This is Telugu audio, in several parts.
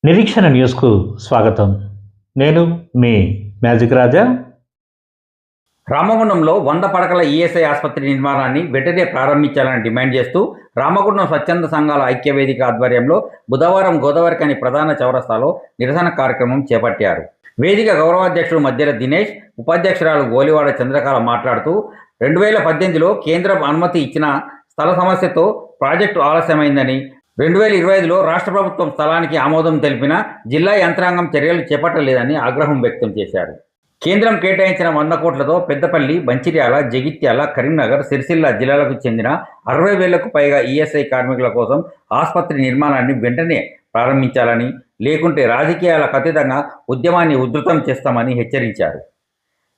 నిరీక్షణ న్యూస్కు స్వాగతం. నేను మీ మ్యాజిక్ రాజా. రామగుండంలో 100 పడకల ఈఎస్ఐ ఆసుపత్రి నిర్మాణాన్ని వెంటనే ప్రారంభించాలని డిమాండ్ చేస్తూ రామగుండం స్వచ్ఛంద సంఘాల ఐక్యవేదిక ఆధ్వర్యంలో బుధవారం గోదావరిఖని ప్రధాన చౌరస్తాలో నిరసన కార్యక్రమం చేపట్టారు. వేదిక గౌరవాధ్యక్షుడు మధ్యల దినేష్, ఉపాధ్యక్షురాలు గోలివాడ చంద్రకళ మాట్లాడుతూ 2018లో కేంద్రం అనుమతి ఇచ్చిన స్థల సమస్యతో ప్రాజెక్టు ఆలస్యమైందని, 2025లో రాష్ట్ర ప్రభుత్వం స్థలానికి ఆమోదం తెలిపినా జిల్లా యంత్రాంగం చర్యలు చేపట్టలేదని ఆగ్రహం వ్యక్తం చేశారు. కేంద్రం కేటాయించిన 100 కోట్లతో పెద్దపల్లి, మంచిర్యాల, జగిత్యాల, కరీంనగర్, సిరిసిల్ల జిల్లాలకు చెందిన 60,000కు పైగా ఈఎస్ఐ కార్మికుల కోసం ఆసుపత్రి నిర్మాణాన్ని వెంటనే ప్రారంభించాలని, లేకుంటే రాజకీయాలకు అతీతంగా ఉద్యమాన్ని ఉధృతం చేస్తామని హెచ్చరించారు.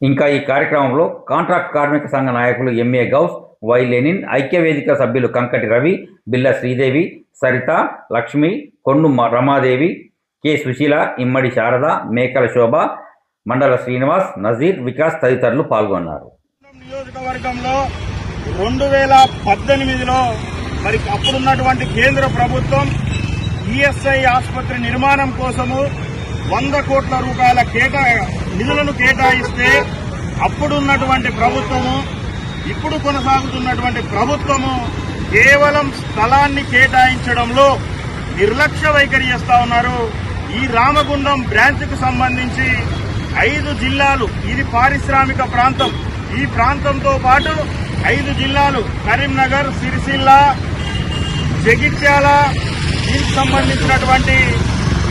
ఇంకా ఈ కార్యక్రమంలో కాంట్రాక్ట్ కార్మిక సంఘ నాయకులు ఎంఏ గౌస్, వై లెనిన్, ఐక్యవేదిక సభ్యులు కంకటి రవి, బిల్ల శ్రీదేవి, సరిత, లక్ష్మి, కొండు రమాదేవి, కె సుశీల, ఇమ్మడి శారద, మేకల శోభ, మండల శ్రీనివాస్, నజీర్, వికాస్ తదితరులు పాల్గొన్నారు. నియోజకవర్గంలో 2018లో మరి అప్పుడున్నటువంటి కేంద్ర ప్రభుత్వం ఈఎస్ఐ ఆసుపత్రి నిర్మాణం కోసము 100 కోట్ల రూపాయల నిధులను కేటాయిస్తే అప్పుడున్నటువంటి ప్రభుత్వము, ఇప్పుడు కొనసాగుతున్నటువంటి ప్రభుత్వము కేవలం స్థలాన్ని కేటాయించడంలో నిర్లక్ష్య వైఖరి చేస్తా ఉన్నారు. ఈ రామగుండం బ్రాంచ్కు సంబంధించి 5 జిల్లాలు, ఇది పారిశ్రామిక ప్రాంతం. ఈ ప్రాంతంతో పాటు 5 జిల్లాలు కరీంనగర్, సిరిసిల్ల, జగిత్యాల, దీనికి సంబంధించినటువంటి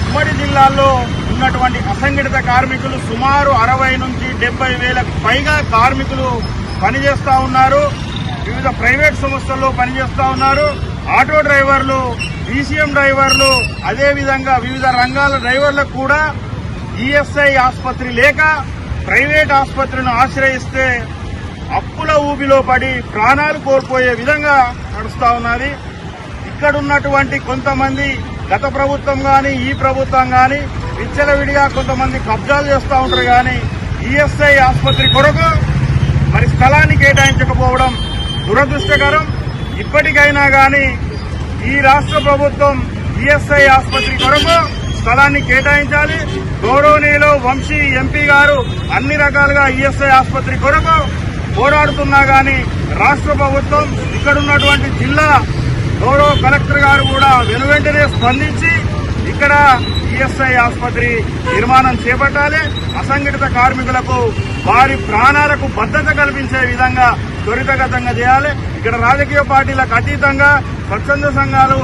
ఉమ్మడి జిల్లాల్లో ఉన్నటువంటి అసంఘటిత కార్మికులు సుమారు 60 నుంచి 70 వేలకు పైగా కార్మికులు పనిచేస్తా ఉన్నారు. వివిధ ప్రైవేట్ సంస్థల్లో పనిచేస్తా ఉన్నారు. ఆటో డ్రైవర్లు, ఈసీఎం డ్రైవర్లు, అదేవిధంగా వివిధ రంగాల డ్రైవర్లకు కూడా ఈఎస్ఐ ఆసుపత్రి లేక ప్రైవేట్ ఆసుపత్రిని ఆశ్రయిస్తే అప్పుల ఊబిలో పడి ప్రాణాలు కోల్పోయే విధంగా నడుస్తా ఉన్నది. ఇక్కడున్నటువంటి కొంతమంది గత ప్రభుత్వం కానీ ఈ ప్రభుత్వం కానీ విచ్చలవిడిగా కొంతమంది కబ్జాలు చేస్తూ ఉంటారు. కానీ ఈఎస్ఐ ఆసుపత్రి కొరకు మరి స్థలాన్ని కేటాయించకపోవడం దురదృష్టకరం. ఇప్పటికైనా కానీ ఈ రాష్ట్ర ప్రభుత్వం ఈఎస్ఐ ఆసుపత్రి కొరకు స్థలాన్ని కేటాయించాలి. గౌరవనీయులు వంశీ ఎంపీ గారు అన్ని రకాలుగా ఈఎస్ఐ ఆసుపత్రి కొరకు పోరాడుతున్నా కానీ రాష్ట్ర ప్రభుత్వం, ఇక్కడున్నటువంటి జిల్లా గౌరవ కలెక్టర్ గారు కూడా వెనువెంటనే స్పందించి ఇక్కడ ఈఎస్ఐ ఆసుపత్రి నిర్మాణం చేపట్టాలి. అసంఘటిత కార్మికులకు వారి ప్రాణాలకు భద్రత కల్పించే విధంగా త్వరితగతంగా చేయాలి. ఇక్కడ రాజకీయ పార్టీలకు అతీతంగా స్వచ్ఛంద సంఘాలు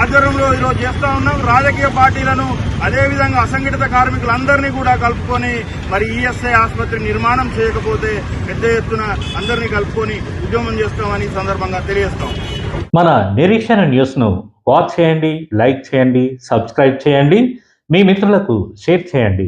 ఆధ్వర్యంలో ఈరోజు చేస్తా ఉన్నాం. రాజకీయ పార్టీలను అదేవిధంగా అసంఘటిత కార్మికులందరినీ కూడా కలుపుకొని మరి ఈఎస్ఐ ఆసుపత్రి నిర్మాణం చేయకపోతే పెద్ద ఎత్తున అందరినీ కలుపుకొని ఉద్యమం చేస్తామని సందర్భంగా తెలియజేస్తాం. మన నిరీక్షణ న్యూస్ను వాచ్ చేయండి, లైక్ చేయండి, సబ్స్క్రైబ్ చేయండి, మీ మిత్రులకు షేర్ చేయండి.